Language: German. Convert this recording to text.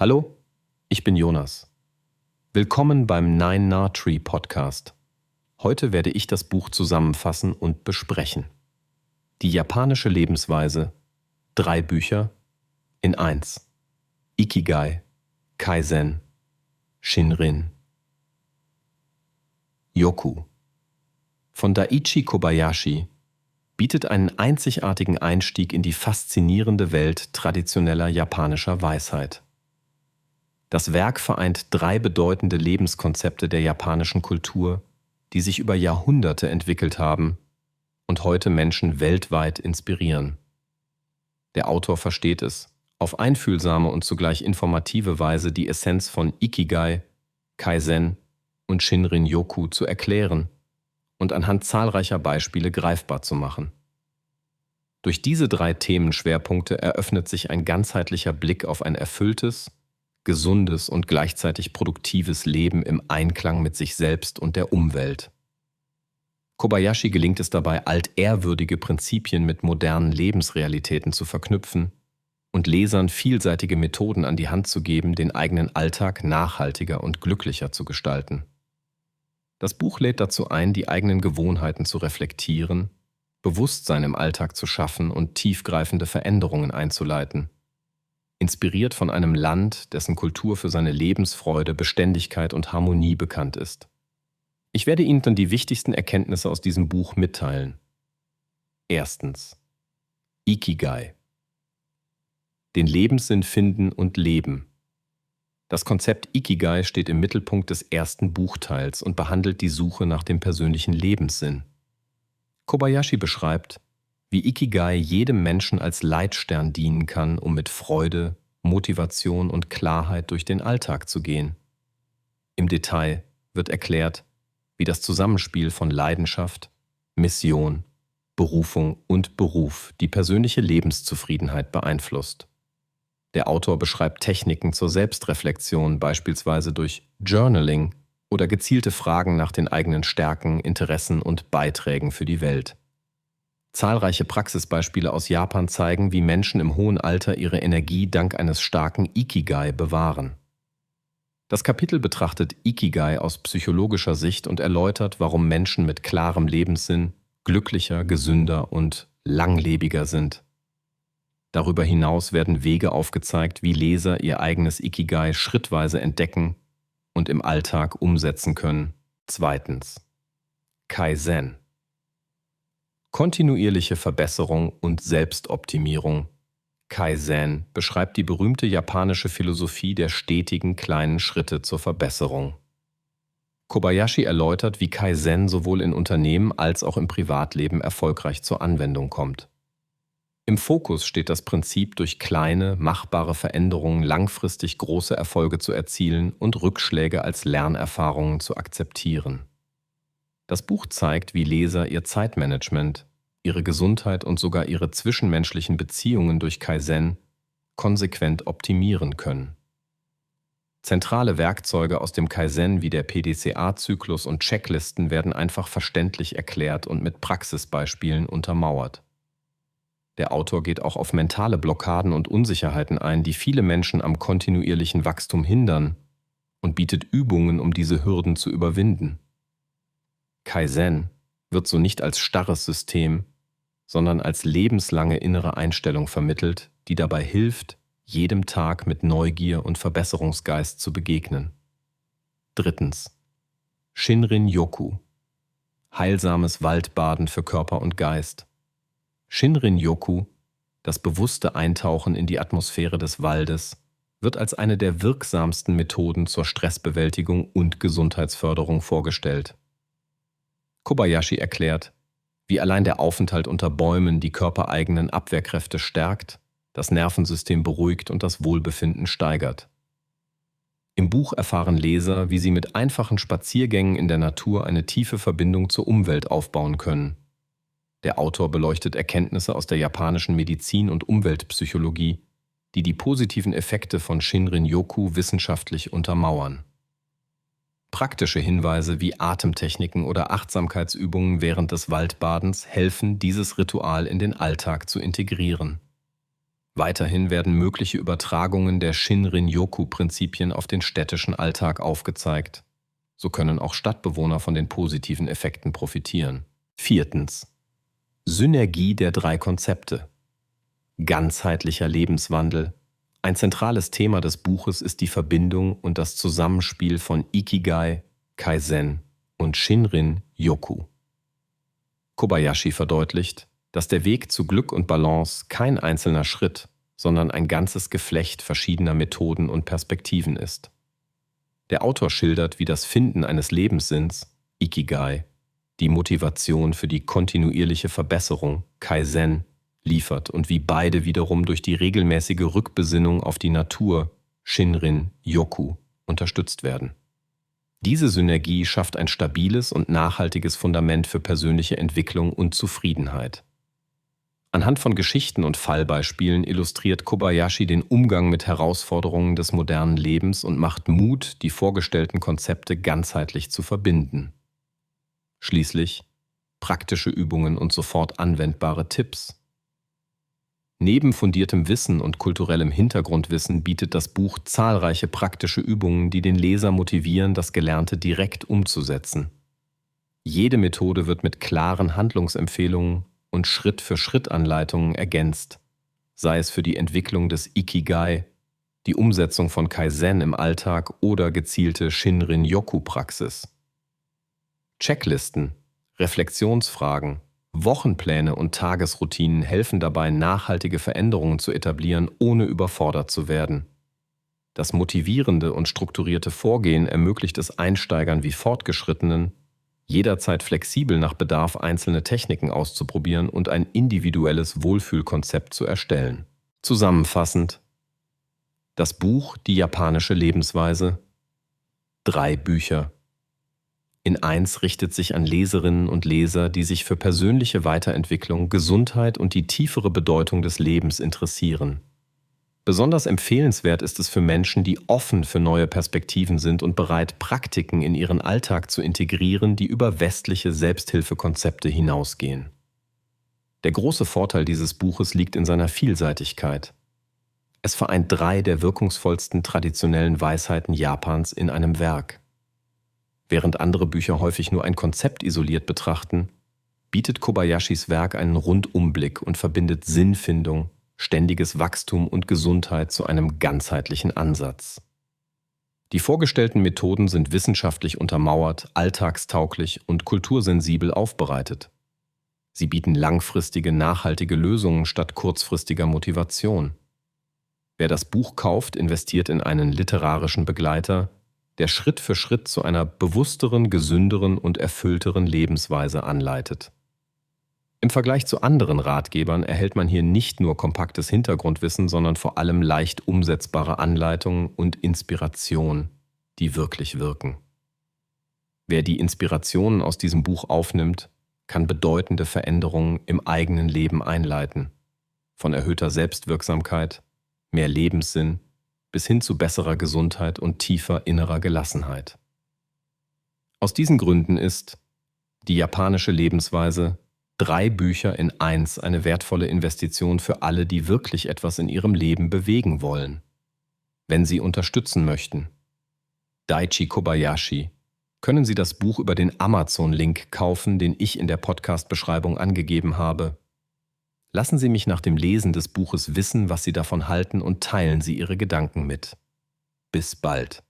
Hallo, ich bin Jonas. Willkommen beim Nine Na Tree Podcast. Heute werde ich das Buch zusammenfassen und besprechen. Die japanische Lebensweise. 3 Bücher in 1. Ikigai, Kaizen, Shinrin. Yoku von Daiichi Kobayashi bietet einen einzigartigen Einstieg in die faszinierende Welt traditioneller japanischer Weisheit. Das Werk vereint 3 bedeutende Lebenskonzepte der japanischen Kultur, die sich über Jahrhunderte entwickelt haben und heute Menschen weltweit inspirieren. Der Autor versteht es, auf einfühlsame und zugleich informative Weise die Essenz von Ikigai, Kaizen und Shinrin-Yoku zu erklären und anhand zahlreicher Beispiele greifbar zu machen. Durch diese 3 Themenschwerpunkte eröffnet sich ein ganzheitlicher Blick auf ein erfülltes, gesundes und gleichzeitig produktives Leben im Einklang mit sich selbst und der Umwelt. Kobayashi gelingt es dabei, altehrwürdige Prinzipien mit modernen Lebensrealitäten zu verknüpfen und Lesern vielseitige Methoden an die Hand zu geben, den eigenen Alltag nachhaltiger und glücklicher zu gestalten. Das Buch lädt dazu ein, die eigenen Gewohnheiten zu reflektieren, Bewusstsein im Alltag zu schaffen und tiefgreifende Veränderungen einzuleiten. Inspiriert von einem Land, dessen Kultur für seine Lebensfreude, Beständigkeit und Harmonie bekannt ist. Ich werde Ihnen dann die wichtigsten Erkenntnisse aus diesem Buch mitteilen. 1. Ikigai. Den Lebenssinn finden und leben. Das Konzept Ikigai steht im Mittelpunkt des ersten Buchteils und behandelt die Suche nach dem persönlichen Lebenssinn. Kobayashi beschreibt, wie Ikigai jedem Menschen als Leitstern dienen kann, um mit Freude, Motivation und Klarheit durch den Alltag zu gehen. Im Detail wird erklärt, wie das Zusammenspiel von Leidenschaft, Mission, Berufung und Beruf die persönliche Lebenszufriedenheit beeinflusst. Der Autor beschreibt Techniken zur Selbstreflexion, beispielsweise durch Journaling oder gezielte Fragen nach den eigenen Stärken, Interessen und Beiträgen für die Welt. Zahlreiche Praxisbeispiele aus Japan zeigen, wie Menschen im hohen Alter ihre Energie dank eines starken Ikigai bewahren. Das Kapitel betrachtet Ikigai aus psychologischer Sicht und erläutert, warum Menschen mit klarem Lebenssinn glücklicher, gesünder und langlebiger sind. Darüber hinaus werden Wege aufgezeigt, wie Leser ihr eigenes Ikigai schrittweise entdecken und im Alltag umsetzen können. 2. Kaizen. Kontinuierliche Verbesserung und Selbstoptimierung. Kaizen beschreibt die berühmte japanische Philosophie der stetigen kleinen Schritte zur Verbesserung. Kobayashi erläutert, wie Kaizen sowohl in Unternehmen als auch im Privatleben erfolgreich zur Anwendung kommt. Im Fokus steht das Prinzip, durch kleine, machbare Veränderungen langfristig große Erfolge zu erzielen und Rückschläge als Lernerfahrungen zu akzeptieren. Das Buch zeigt, wie Leser ihr Zeitmanagement, ihre Gesundheit und sogar ihre zwischenmenschlichen Beziehungen durch Kaizen konsequent optimieren können. Zentrale Werkzeuge aus dem Kaizen wie der PDCA-Zyklus und Checklisten werden einfach verständlich erklärt und mit Praxisbeispielen untermauert. Der Autor geht auch auf mentale Blockaden und Unsicherheiten ein, die viele Menschen am kontinuierlichen Wachstum hindern, und bietet Übungen, um diese Hürden zu überwinden. Kaizen wird so nicht als starres System, sondern als lebenslange innere Einstellung vermittelt, die dabei hilft, jedem Tag mit Neugier und Verbesserungsgeist zu begegnen. 3. Shinrin-Yoku. Heilsames Waldbaden für Körper und Geist. Shinrin-Yoku, das bewusste Eintauchen in die Atmosphäre des Waldes, wird als eine der wirksamsten Methoden zur Stressbewältigung und Gesundheitsförderung vorgestellt. Kobayashi erklärt, wie allein der Aufenthalt unter Bäumen die körpereigenen Abwehrkräfte stärkt, das Nervensystem beruhigt und das Wohlbefinden steigert. Im Buch erfahren Leser, wie sie mit einfachen Spaziergängen in der Natur eine tiefe Verbindung zur Umwelt aufbauen können. Der Autor beleuchtet Erkenntnisse aus der japanischen Medizin und Umweltpsychologie, die die positiven Effekte von Shinrin-Yoku wissenschaftlich untermauern. Praktische Hinweise wie Atemtechniken oder Achtsamkeitsübungen während des Waldbadens helfen, dieses Ritual in den Alltag zu integrieren. Weiterhin werden mögliche Übertragungen der Shinrin-Yoku-Prinzipien auf den städtischen Alltag aufgezeigt. So können auch Stadtbewohner von den positiven Effekten profitieren. 4. Synergie der 3 Konzepte. Ganzheitlicher Lebenswandel. Ein zentrales Thema des Buches ist die Verbindung und das Zusammenspiel von Ikigai, Kaizen und Shinrin-Yoku. Kobayashi verdeutlicht, dass der Weg zu Glück und Balance kein einzelner Schritt, sondern ein ganzes Geflecht verschiedener Methoden und Perspektiven ist. Der Autor schildert, wie das Finden eines Lebenssinns, Ikigai, die Motivation für die kontinuierliche Verbesserung, Kaizen, liefert und wie beide wiederum durch die regelmäßige Rückbesinnung auf die Natur, Shinrin-Yoku, unterstützt werden. Diese Synergie schafft ein stabiles und nachhaltiges Fundament für persönliche Entwicklung und Zufriedenheit. Anhand von Geschichten und Fallbeispielen illustriert Kobayashi den Umgang mit Herausforderungen des modernen Lebens und macht Mut, die vorgestellten Konzepte ganzheitlich zu verbinden. Schließlich praktische Übungen und sofort anwendbare Tipps. Neben fundiertem Wissen und kulturellem Hintergrundwissen bietet das Buch zahlreiche praktische Übungen, die den Leser motivieren, das Gelernte direkt umzusetzen. Jede Methode wird mit klaren Handlungsempfehlungen und Schritt-für-Schritt-Anleitungen ergänzt, sei es für die Entwicklung des Ikigai, die Umsetzung von Kaizen im Alltag oder gezielte Shinrin-Yoku-Praxis. Checklisten, Reflexionsfragen, Wochenpläne und Tagesroutinen helfen dabei, nachhaltige Veränderungen zu etablieren, ohne überfordert zu werden. Das motivierende und strukturierte Vorgehen ermöglicht es Einsteigern wie Fortgeschrittenen, jederzeit flexibel nach Bedarf einzelne Techniken auszuprobieren und ein individuelles Wohlfühlkonzept zu erstellen. Zusammenfassend: Das Buch Die japanische Lebensweise, 3 Bücher. In 1 richtet sich an Leserinnen und Leser, die sich für persönliche Weiterentwicklung, Gesundheit und die tiefere Bedeutung des Lebens interessieren. Besonders empfehlenswert ist es für Menschen, die offen für neue Perspektiven sind und bereit, Praktiken in ihren Alltag zu integrieren, die über westliche Selbsthilfekonzepte hinausgehen. Der große Vorteil dieses Buches liegt in seiner Vielseitigkeit. Es vereint 3 der wirkungsvollsten traditionellen Weisheiten Japans in einem Werk. Während andere Bücher häufig nur ein Konzept isoliert betrachten, bietet Kobayashis Werk einen Rundumblick und verbindet Sinnfindung, ständiges Wachstum und Gesundheit zu einem ganzheitlichen Ansatz. Die vorgestellten Methoden sind wissenschaftlich untermauert, alltagstauglich und kultursensibel aufbereitet. Sie bieten langfristige, nachhaltige Lösungen statt kurzfristiger Motivation. Wer das Buch kauft, investiert in einen literarischen Begleiter, der Schritt für Schritt zu einer bewussteren, gesünderen und erfüllteren Lebensweise anleitet. Im Vergleich zu anderen Ratgebern erhält man hier nicht nur kompaktes Hintergrundwissen, sondern vor allem leicht umsetzbare Anleitungen und Inspiration, die wirklich wirken. Wer die Inspirationen aus diesem Buch aufnimmt, kann bedeutende Veränderungen im eigenen Leben einleiten. Von erhöhter Selbstwirksamkeit, mehr Lebenssinn, bis hin zu besserer Gesundheit und tiefer innerer Gelassenheit. Aus diesen Gründen ist Die japanische Lebensweise, 3 Bücher in 1 eine wertvolle Investition für alle, die wirklich etwas in ihrem Leben bewegen wollen. Wenn Sie unterstützen möchten, Daichi Kobayashi, können Sie das Buch über den Amazon-Link kaufen, den ich in der Podcast-Beschreibung angegeben habe. Lassen Sie mich nach dem Lesen des Buches wissen, was Sie davon halten, und teilen Sie Ihre Gedanken mit. Bis bald.